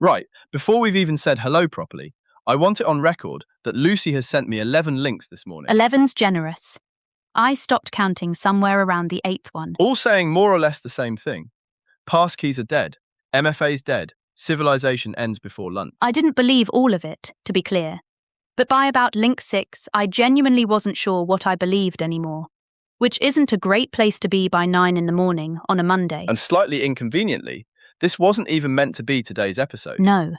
Right, before we've even said hello properly, I want it on record that Lucy has sent me 11 links this morning, 11's generous. I stopped counting somewhere around the 8th one. all saying more or less the same thing. Passkeys are dead, MFA's dead, civilization ends before lunch. I didn't believe all of it, to be clear. But by about link 6, I genuinely wasn't sure what I believed anymore. Which isn't a great place to be by 9 in the morning on a Monday. And slightly inconveniently, this wasn't even meant to be today's episode. No.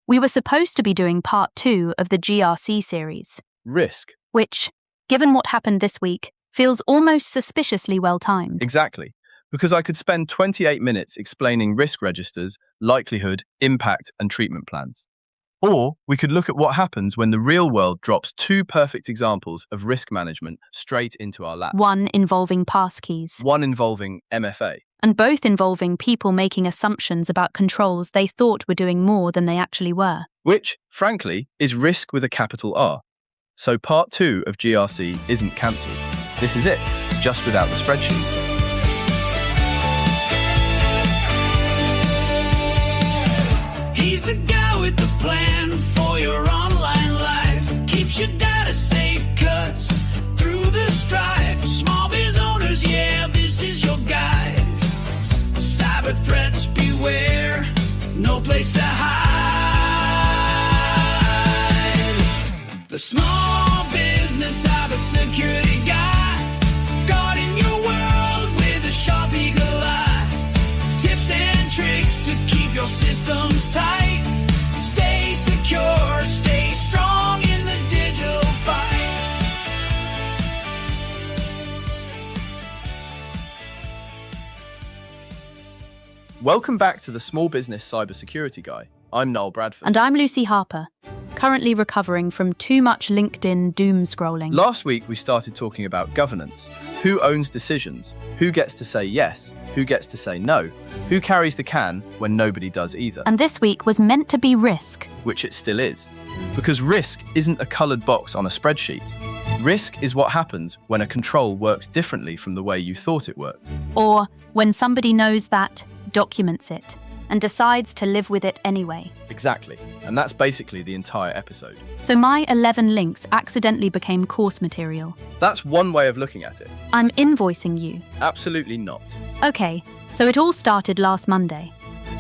We were supposed to be doing part 2 of the GRC series. Risk. Which, given what happened this week, feels almost suspiciously well-timed. Exactly. Because I could spend 28 minutes explaining risk registers, likelihood, impact, and treatment plans. Or we could look at what happens when the real world drops 2 perfect examples of risk management straight into our lap. One involving passkeys. One involving MFA. And both involving people making assumptions about controls they thought were doing more than they actually were. Which, frankly, is risk with a capital R. So part 2 of GRC isn't cancelled. This is it, just without the spreadsheet. He's the guy with the plan for your online life. Keeps your data safe, cuts through the strife. Small biz owners, yeah, this is your guide. Cyber threats, beware, no place to hide. The small business cybersecurity guy, guarding your world with a sharp eagle eye. Tips and tricks to keep your systems tight. Stay secure, stay strong in the digital fight. Welcome back to the Small Business Cybersecurity Guy. I'm Noel Bradford. And I'm Lucy Harper, currently recovering from too much LinkedIn doom scrolling. Last week we started talking about governance. Who owns decisions? Who gets to say yes? Who gets to say no? Who carries the can when nobody does either? And this week was meant to be risk. Which it still is. Because risk isn't a coloured box on a spreadsheet. Risk is what happens when a control works differently from the way you thought it worked. Or when somebody knows that, documents it, and decides to live with it anyway. Exactly. And that's basically the entire episode. So my 11 links accidentally became course material. That's one way of looking at it. I'm invoicing you. Absolutely not. Okay, so it all started last Monday.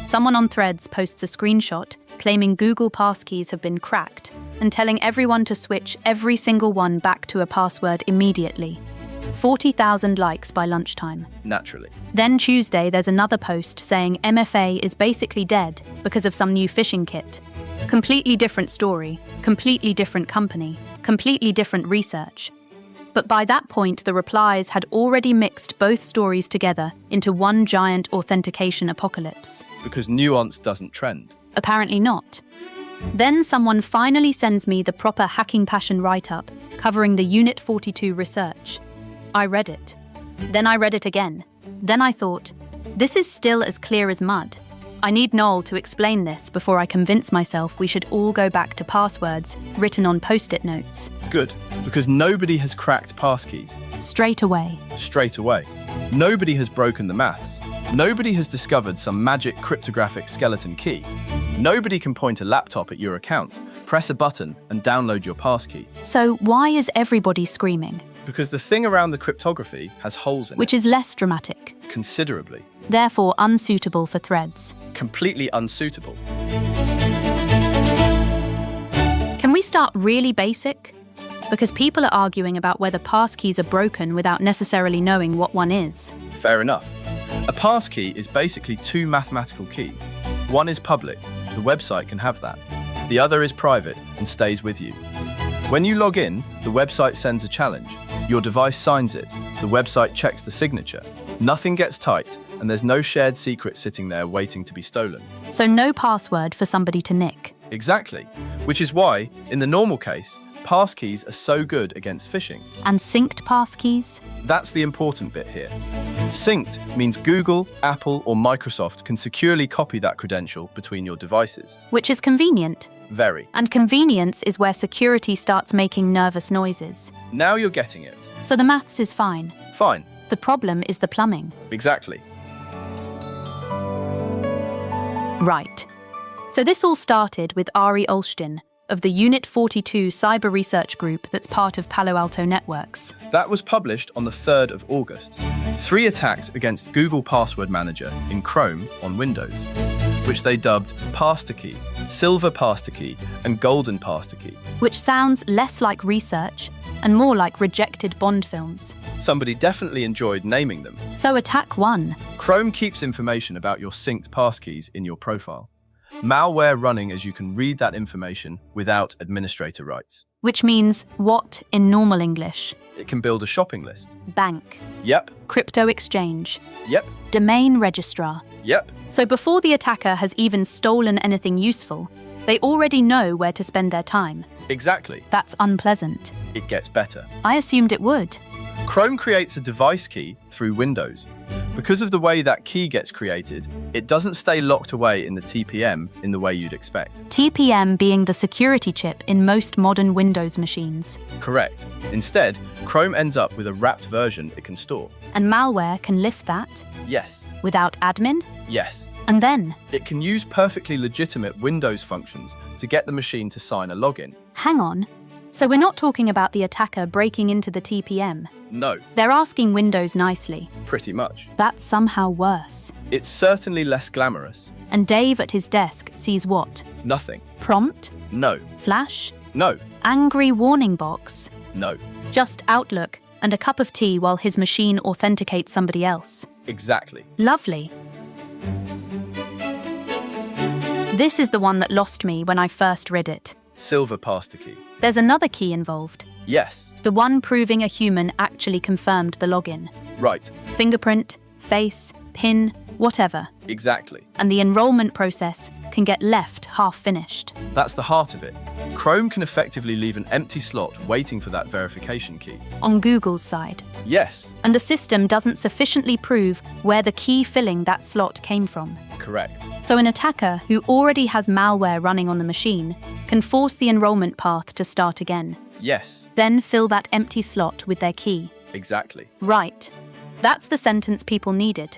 Someone on Threads posts a screenshot claiming Google Passkeys have been cracked and telling everyone to switch every single one back to a password immediately. 40,000 likes by lunchtime. Naturally. Then Tuesday, there's another post saying MFA is basically dead because of some new phishing kit. Completely different story, completely different company, completely different research. But by that point, the replies had already mixed both stories together into one giant authentication apocalypse. Because nuance doesn't trend. Apparently not. Then someone finally sends me the proper Hacking Passion write-up covering the Unit 42 research. I read it. Then I read it again. Then I thought, this is still as clear as mud. I need Noel to explain this before I convince myself we should all go back to passwords written on post-it notes. Good, because nobody has cracked passkeys. Straight away. Straight away. Nobody has broken the maths. Nobody has discovered some magic cryptographic skeleton key. Nobody can point a laptop at your account, press a button, and download your passkey. So why is everybody screaming? Because the thing around the cryptography has holes in Which it. is less dramatic. Considerably. Therefore unsuitable for Threads. Completely unsuitable. Can we start really basic? Because people are arguing about whether passkeys are broken without necessarily knowing what one is. Fair enough. A passkey is basically 2 mathematical keys. One is public, the website can have that. The other is private and stays with you. When you log in, the website sends a challenge. Your device signs it. The website checks the signature. Nothing gets typed, and there's no shared secret sitting there waiting to be stolen. So no password for somebody to nick. Exactly. Which is why, in the normal case, passkeys are so good against phishing. And synced passkeys? That's the important bit here. Synced means Google, Apple, or Microsoft can securely copy that credential between your devices. Which is convenient. Very. And convenience is where security starts making nervous noises. Now you're getting it. So the maths is fine. Fine. The problem is the plumbing. Exactly. Right. So this all started with Ari Olsztyn of the Unit 42 cyber research group that's part of Palo Alto Networks. That was published on the 3rd of August. 3 attacks against Google Password Manager in Chrome on Windows, which they dubbed Passkey, Silver Passkey, and Golden Passkey. Which sounds less like research and more like rejected Bond films. Somebody definitely enjoyed naming them. So attack 1. Chrome keeps information about your synced passkeys in your profile. Malware running as you can read that information without administrator rights. Which means what in normal English? It can build a shopping list. Bank. Yep, Crypto exchange. yep, Domain registrar. yep. So before the attacker has even stolen anything useful, they already know where to spend their time. Exactly. That's unpleasant. It gets better. I assumed it would. Chrome creates a device key through Windows. Because of the way that key gets created, it doesn't stay locked away in the TPM in the way you'd expect. TPM being the security chip in most modern Windows machines. Correct. Instead, Chrome ends up with a wrapped version it can store. And malware can lift that Yes, without admin, yes. and then, It can use perfectly legitimate Windows functions to get the machine to sign a login. hang on. So we're not talking about the attacker breaking into the TPM. No, They're asking Windows nicely. pretty much. That's somehow worse. It's certainly less glamorous. And Dave at his desk sees what? Nothing. Prompt? No, Flash? no, Angry warning box? no. Just Outlook and a cup of tea while his machine authenticates somebody else. Exactly. Lovely. This is the one that lost me when I first read it. Silver passkey. There's another key involved. Yes, The one proving a human actually confirmed the login. right. Fingerprint, face, PIN, whatever. Exactly. And the enrollment process can get left half-finished. That's the heart of it. Chrome can effectively leave an empty slot waiting for that verification key. On Google's side. Yes, And the system doesn't sufficiently prove where the key filling that slot came from. correct. So an attacker who already has malware running on the machine can force the enrollment path to start again. Yes, Then fill that empty slot with their key. exactly. Right. That's the sentence people needed.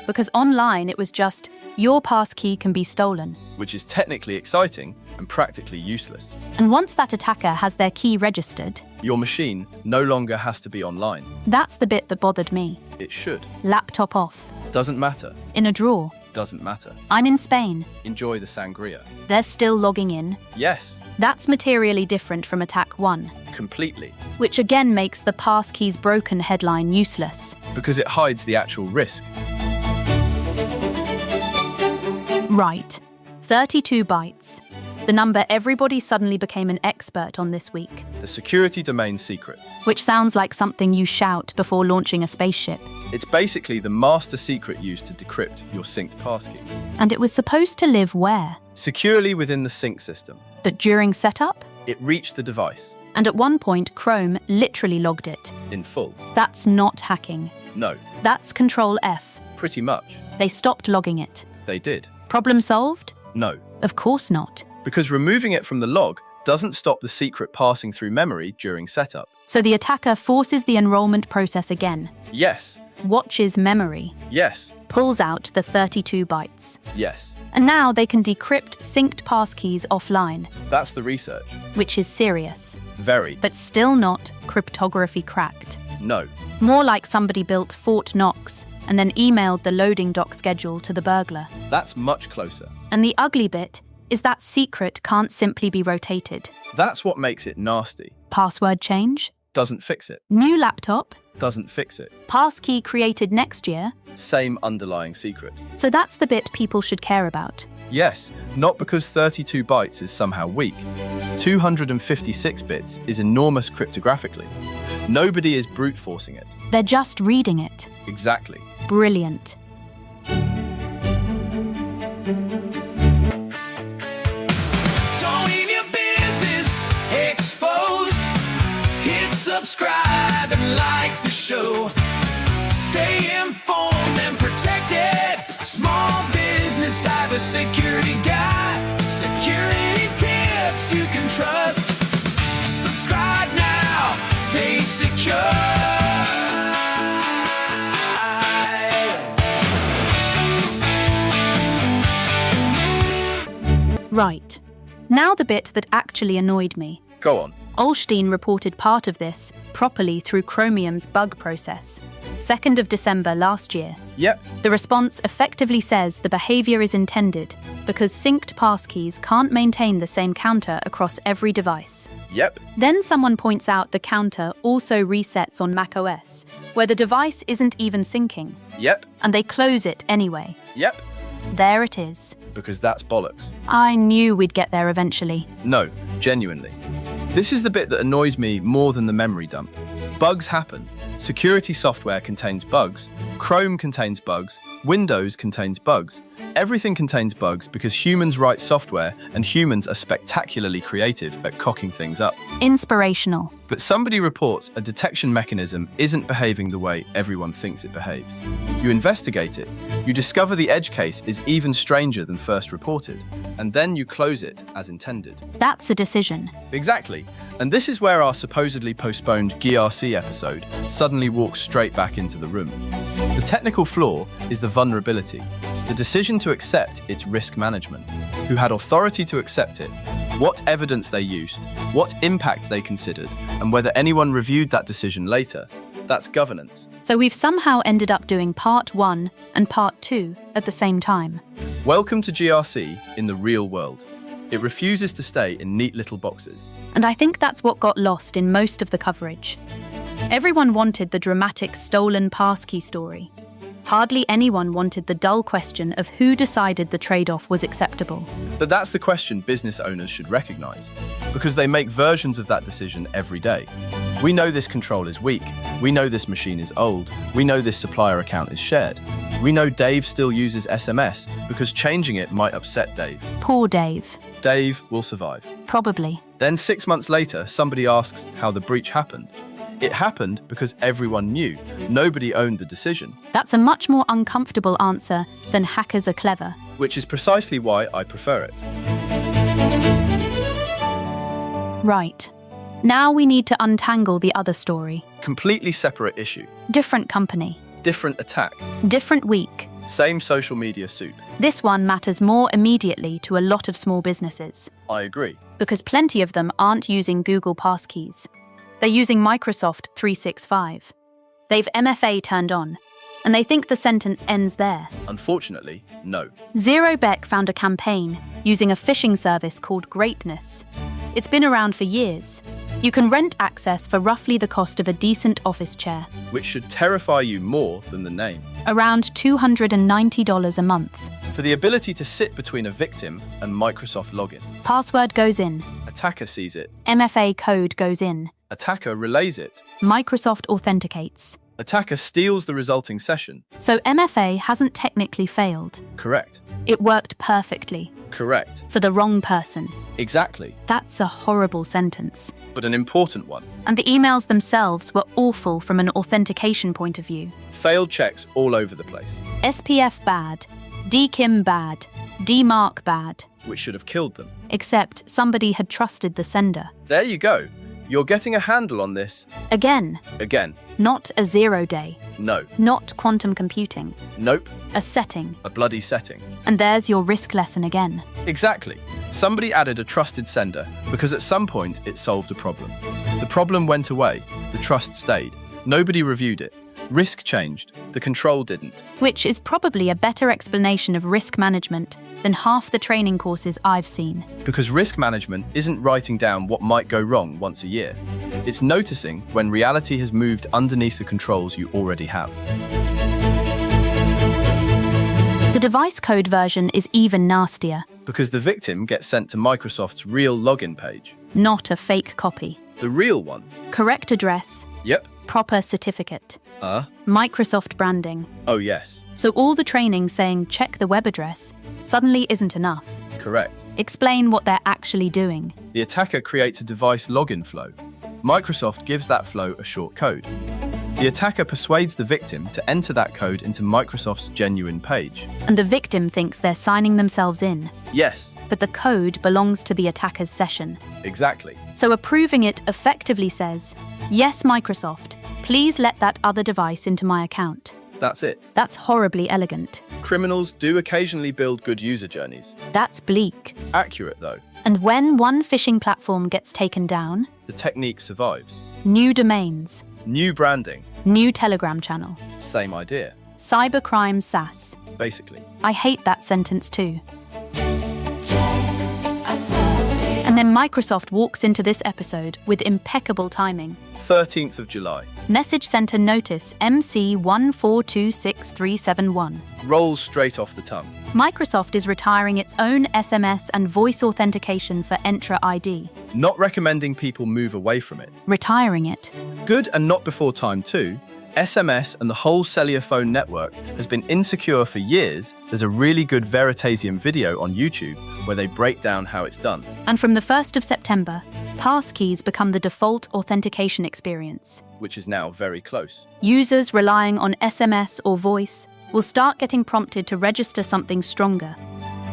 Because online it was just, your passkey can be stolen. Which is technically exciting and practically useless. And once that attacker has their key registered, Your machine no longer has to be online. that's the bit that bothered me. It should. Laptop off. Doesn't matter. In a drawer. Doesn't matter. I'm in Spain. Enjoy the sangria. They're still logging in. Yes, That's materially different from attack 1, completely. which again makes the passkey's broken headline useless. Because it hides the actual risk. Right. 32 bytes. The number everybody suddenly became an expert on this week. The security domain secret. Which sounds like something you shout before launching a spaceship. It's basically the master secret used to decrypt your synced passkeys. And it was supposed to live where? Securely within the sync system. But during setup? It reached the device. And at one point, Chrome literally logged it. In full. That's not hacking. No, That's Control F. pretty much. They stopped logging it. They did. Problem solved? No. Of course not. Because removing it from the log doesn't stop the secret passing through memory during setup. So the attacker forces the enrollment process again, Yes, watches memory, yes, pulls out the 32 bytes. yes. And now they can decrypt synced passkeys offline, That's the research. which is serious, Very. but still not cryptography cracked. No. More like somebody built Fort Knox and then emailed the loading dock schedule to the burglar. That's much closer. And the ugly bit is that secret can't simply be rotated. That's what makes it nasty. Password change? Doesn't fix it. New laptop? Doesn't fix it. Passkey created next year? Same underlying secret. So that's the bit people should care about. Yes, not because 32 bytes is somehow weak. 256 bits is enormous cryptographically. Nobody is brute forcing it. They're just reading it. Exactly. Brilliant. Don't leave your business exposed. Hit subscribe and like the show. Stay informed and protected. Small business cybersecurity guy. Security tips you can trust. Subscribe now. Stay secure. Right. Now the bit that actually annoyed me. Go on. Olstein reported part of this properly through Chromium's bug process. 2nd of December last year. Yep. The response effectively says the behavior is intended because synced passkeys can't maintain the same counter across every device. Yep. Then someone points out the counter also resets on macOS, where the device isn't even syncing, Yep. and they close it anyway. Yep. There it is. Because that's bollocks. I knew we'd get there eventually. No, genuinely. This is the bit that annoys me more than the memory dump. Bugs happen. Security software contains bugs. Chrome contains bugs. Windows contains bugs. Everything contains bugs because humans write software and humans are spectacularly creative at cocking things up. Inspirational. But somebody reports a detection mechanism isn't behaving the way everyone thinks it behaves. You investigate it. You discover the edge case is even stranger than first reported. And then you close it as intended. That's a decision. Exactly. And this is where our supposedly postponed GRC episode suddenly walks straight back into the room. The technical flaw is the vulnerability, the decision to accept its risk management, who had authority to accept it, what evidence they used, what impact they considered, and whether anyone reviewed that decision later. That's governance. So we've somehow ended up doing part 1 and part 2 at the same time. Welcome to GRC in the real world. It refuses to stay in neat little boxes. And I think that's what got lost in most of the coverage. Everyone wanted the dramatic stolen passkey story. Hardly anyone wanted the dull question of who decided the trade-off was acceptable. But that's the question business owners should recognize, because they make versions of that decision every day. We know this control is weak. We know this machine is old. We know this supplier account is shared. We know Dave still uses SMS because changing it might upset Dave. Poor Dave. Dave will survive. Probably. Then 6 months later, somebody asks how the breach happened. It happened because everyone knew. Nobody owned the decision. That's a much more uncomfortable answer than hackers are clever. Which is precisely why I prefer it. Right. Now we need to untangle the other story. Completely separate issue. Different company. Different attack. Different week. Same social media soup. This one matters more immediately to a lot of small businesses. I agree. Because plenty of them aren't using Google Passkeys. They're using Microsoft 365. They've MFA turned on, and they think the sentence ends there. Unfortunately, no. Zero Beck found a campaign using a phishing service called Greatness. It's been around for years. You can rent access for roughly the cost of a decent office chair. Which should terrify you more than the name. Around $290 a month. For the ability to sit between a victim and Microsoft login. Password goes in. Attacker sees it. MFA code goes in. Attacker relays it. Microsoft authenticates. Attacker steals the resulting session. So MFA hasn't technically failed. Correct. It worked perfectly. Correct. For the wrong person. Exactly. That's a horrible sentence. But an important one. And the emails themselves were awful from an authentication point of view. Failed checks all over the place. SPF bad. DKIM bad. DMARC bad. Which should have killed them. Except somebody had trusted the sender. There you go. You're getting a handle on this. Again. Again. Not a 0 day. No. Not quantum computing. Nope. A setting. A bloody setting. And there's your risk lesson again. Exactly. Somebody added a trusted sender because at some point it solved a problem. The problem went away. The trust stayed. Nobody reviewed it. Risk changed. The control didn't. Which is probably a better explanation of risk management than half the training courses I've seen. Because risk management isn't writing down what might go wrong once a year. It's noticing when reality has moved underneath the controls you already have. The device code version is even nastier. Because the victim gets sent to Microsoft's real login page. Not a fake copy. The real one. Correct address. Yep. Proper certificate. Microsoft branding. Oh yes. So all the training saying check the web address suddenly isn't enough. Correct. Explain what they're actually doing. The attacker creates a device login flow. Microsoft gives that flow a short code. The attacker persuades the victim to enter that code into Microsoft's genuine page. And the victim thinks they're signing themselves in. Yes. But the code belongs to the attacker's session. Exactly. So approving it effectively says, yes, Microsoft, please let that other device into my account. That's it. That's horribly elegant. Criminals do occasionally build good user journeys. That's bleak. Accurate, though. And when one phishing platform gets taken down, The technique survives. new domains, New branding. new Telegram channel, Same idea, cybercrime SaaS. basically. I hate that sentence too. And then Microsoft walks into this episode with impeccable timing. 13th of July. Message Center Notice MC1426371. Rolls straight off the tongue. Microsoft is retiring its own SMS and voice authentication for Entra ID. Not recommending people move away from it. Retiring it. Good and not before time too. SMS and the whole cellular phone network has been insecure for years. There's a really good Veritasium video on YouTube where they break down how it's done. And from the 1st of September, Passkeys become the default authentication experience. Which is now very close. Users relying on SMS or voice will start getting prompted to register something stronger.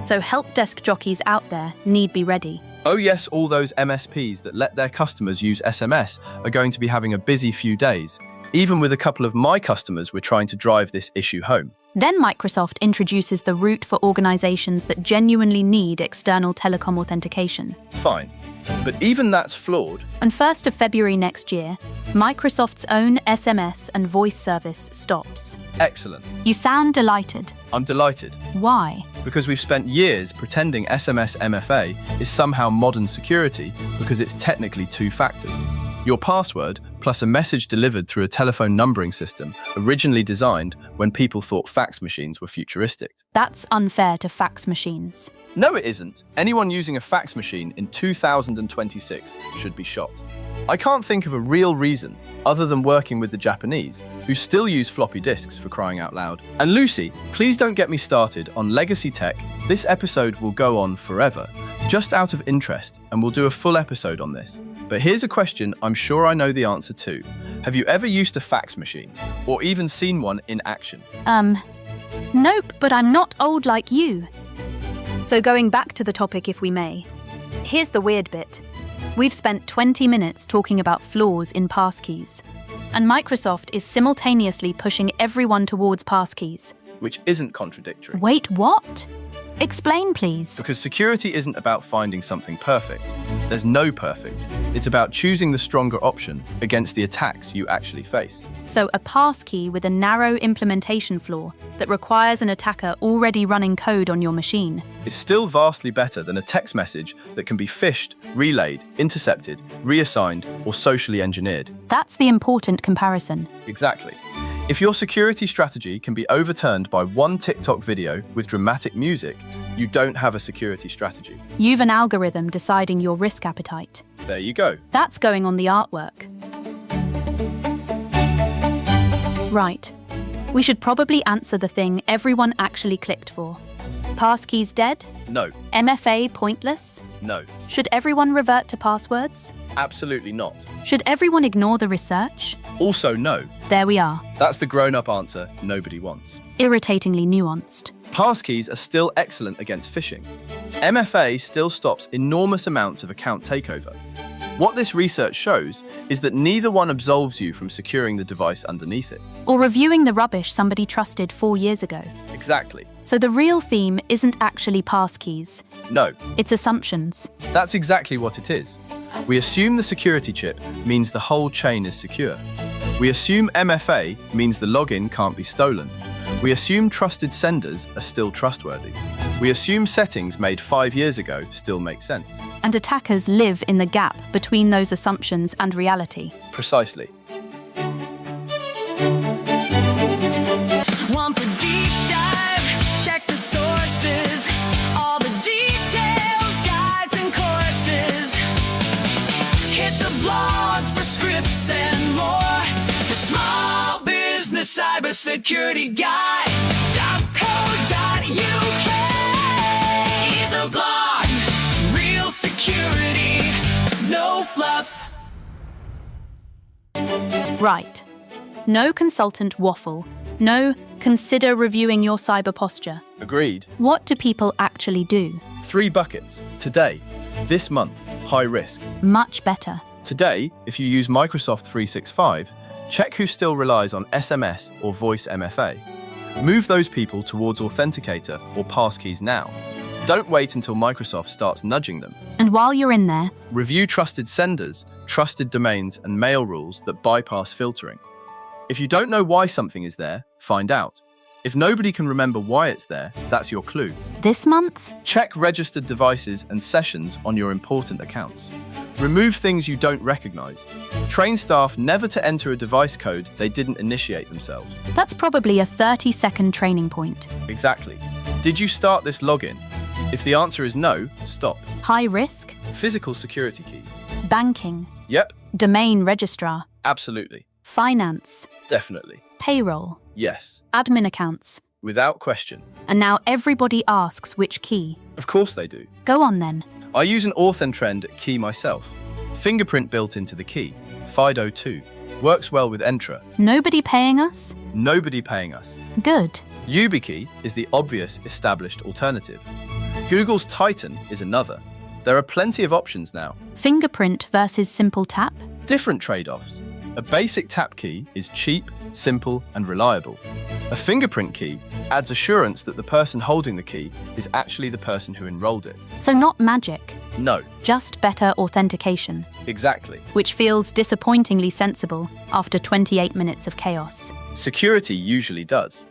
So help desk jockeys out there need be ready. Oh yes, all those MSPs that let their customers use SMS are going to be having a busy few days. Even with a couple of my customers, we're trying to drive this issue home. Then Microsoft introduces the route for organizations that genuinely need external telecom authentication. Fine. But even that's flawed. On 1st of February next year, Microsoft's own SMS and voice service stops. Excellent. You sound delighted. I'm delighted. Why? Because we've spent years pretending SMS MFA is somehow modern security because it's technically two factors. Your password plus a message delivered through a telephone numbering system originally designed when people thought fax machines were futuristic. That's unfair to fax machines. No, it isn't. Anyone using a fax machine in 2026 should be shot. I can't think of a real reason other than working with the Japanese, who still use floppy disks for crying out loud. And Lucy, please don't get me started on legacy tech. This episode will go on forever, just out of interest, and we'll do a full episode on this. But here's a question I'm sure I know the answer to. Have you ever used a fax machine, or even seen one in action? Nope, but I'm not old like you. So going back to the topic if we may. Here's the weird bit. We've spent 20 minutes talking about flaws in Passkeys, and Microsoft is simultaneously pushing everyone towards Passkeys. Which isn't contradictory. Wait, what? Explain, please. Because security isn't about finding something perfect. There's no perfect. It's about choosing the stronger option against the attacks you actually face. So a passkey with a narrow implementation flaw that requires an attacker already running code on your machine. It's still vastly better than a text message that can be phished, relayed, intercepted, reassigned, or socially engineered. That's the important comparison. Exactly. If your security strategy can be overturned by one TikTok video with dramatic music, you don't have a security strategy. You've an algorithm deciding your risk appetite. There you go. That's going on the artwork. Right. We should probably answer the thing everyone actually clicked for. Passkeys dead? No. MFA pointless? No. Should everyone revert to passwords? Absolutely not. Should everyone ignore the research? Also no. There we are. That's the grown-up answer nobody wants. Irritatingly nuanced. Passkeys are still excellent against phishing. MFA still stops enormous amounts of account takeover. What this research shows is that neither one absolves you from securing the device underneath it. Or reviewing the rubbish somebody trusted 4 years ago. Exactly. So the real theme isn't actually passkeys. No. It's assumptions. That's exactly what it is. We assume the security chip means the whole chain is secure. We assume MFA means the login can't be stolen. We assume trusted senders are still trustworthy. We assume settings made 5 years ago still make sense. And attackers live in the gap between those assumptions and reality. Precisely. Want the deep dive? Check the sources. All the details, guides, and courses. Hit the blog for scripts and more. The Small Business Cybersecurity Guide.co.uk. The blog. Real security. No fluff. Right. No consultant waffle. No, consider reviewing your cyber posture. Agreed. What do people actually do? 3 buckets. Today. This month. High risk. Much better. Today, if you use Microsoft 365, Check who still relies on SMS or voice MFA. Move those people towards Authenticator or Passkeys now. Don't wait until Microsoft starts nudging them. And while you're in there, Review trusted senders, trusted domains, and mail rules that bypass filtering. If you don't know why something is there, find out. If nobody can remember why it's there, that's your clue. this month, Check registered devices and sessions on your important accounts. Remove things you don't recognize. Train staff never to enter a device code they didn't initiate themselves. that's probably a 30-second training point. Exactly. Did you start this login? If the answer is no, stop. High risk, Physical security keys. banking, Yep, domain registrar, absolutely. finance, Definitely. payroll, Yes. admin accounts. Without question. And now everybody asks which key. Of course they do. Go on then. I use an Authenttrend key myself. Fingerprint built into the key. FIDO2. Works well with Entra. Nobody paying us? Nobody paying us. Good. YubiKey is the obvious established alternative. Google's Titan is another. There are plenty of options now. Fingerprint versus simple tap? Different trade-offs. A basic tap key is cheap, simple, and reliable. A fingerprint key adds assurance that the person holding the key is actually the person who enrolled it. So not magic, No, just better authentication, exactly. which feels disappointingly sensible after 28 minutes of chaos. Security usually does.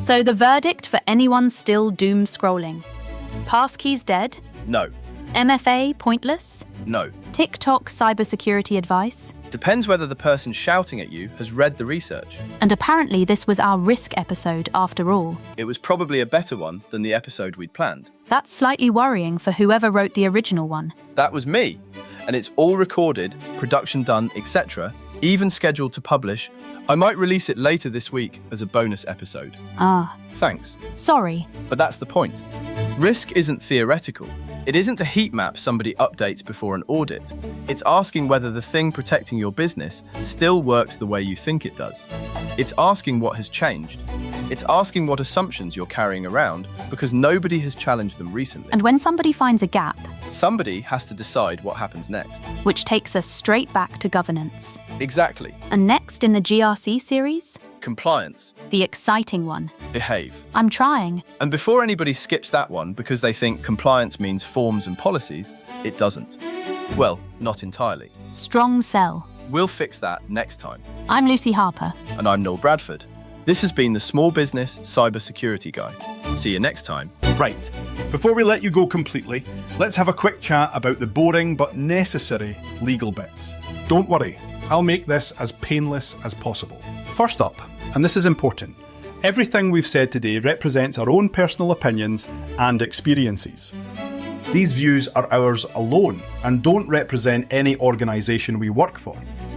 So the verdict for anyone still doom scrolling. Passkeys dead? No, MFA pointless? no. TikTok cybersecurity advice? Depends whether the person shouting at you has read the research. And apparently this was our risk episode after all. It was probably a better one than the episode we'd planned. That's slightly worrying for whoever wrote the original one. That was me. And it's all recorded, production done, etc., even scheduled to publish. I might release it later this week as a bonus episode. Ah, Thanks. sorry. But that's the point. Risk isn't theoretical. It isn't a heat map somebody updates before an audit. It's asking whether the thing protecting your business still works the way you think it does. It's asking what has changed. It's asking what assumptions you're carrying around because nobody has challenged them recently. And when somebody finds a gap, Somebody has to decide what happens next. which takes us straight back to governance. Exactly. And next in the GRC series, Compliance. the exciting one. Behave. I'm trying. And before anybody skips that one because they think compliance means forms and policies, it doesn't. Well, not entirely. Strong sell. We'll fix that next time. I'm Lucy Harper. And I'm Noel Bradford. This has been the Small Business Cybersecurity Guy. See you next time. Right, before we let you go completely, let's have a quick chat about the boring but necessary legal bits. Don't worry, I'll make this as painless as possible. First up, and this is important, everything we've said today represents our own personal opinions and experiences. These views are ours alone and don't represent any organisation we work for,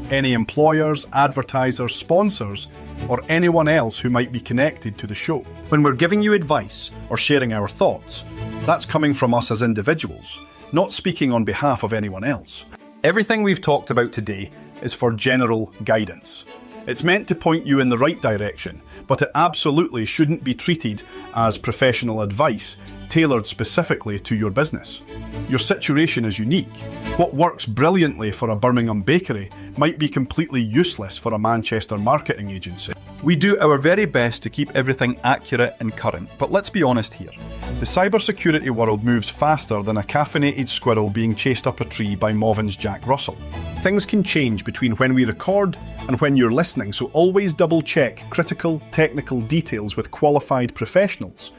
any employers, advertisers, sponsors, or anyone else who might be connected to the show. When we're giving you advice or sharing our thoughts, that's coming from us as individuals, not speaking on behalf of anyone else. Everything we've talked about today is for general guidance. It's meant to point you in the right direction, but it absolutely shouldn't be treated as professional advice tailored specifically to your business. Your situation is unique. What works brilliantly for a Birmingham bakery might be completely useless for a Manchester marketing agency. We do our very best to keep everything accurate and current, but let's be honest here. The cybersecurity world moves faster than a caffeinated squirrel being chased up a tree by Mauvin's Jack Russell. Things can change between when we record and when you're listening, so always double check critical technical details with qualified professionals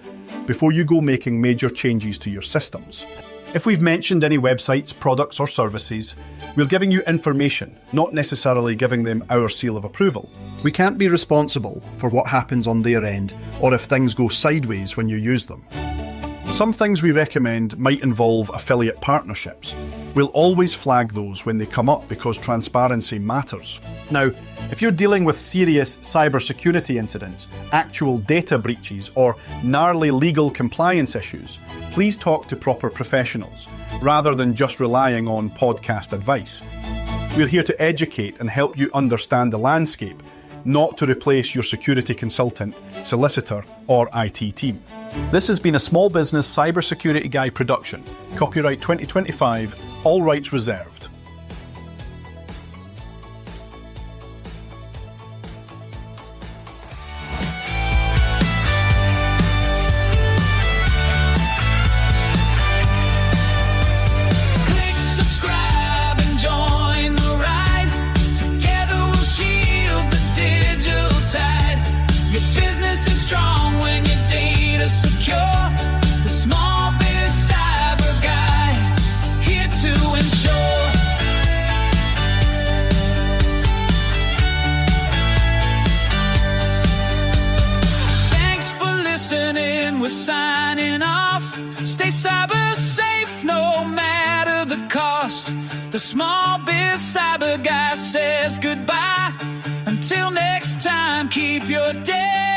before you go making major changes to your systems. If we've mentioned any websites, products or services, we're giving you information, not necessarily giving them our seal of approval. We can't be responsible for what happens on their end or if things go sideways when you use them. Some things we recommend might involve affiliate partnerships. We'll always flag those when they come up because transparency matters. Now, if you're dealing with serious cybersecurity incidents, actual data breaches, or gnarly legal compliance issues, please talk to proper professionals, rather than just relying on podcast advice. We're here to educate and help you understand the landscape, not to replace your security consultant, solicitor, or IT team. This has been a Small Business Cybersecurity Guy production. Copyright 2025, all rights reserved. Stay cyber safe no matter the cost. The small biz cyber guy says goodbye. Until next time, keep your day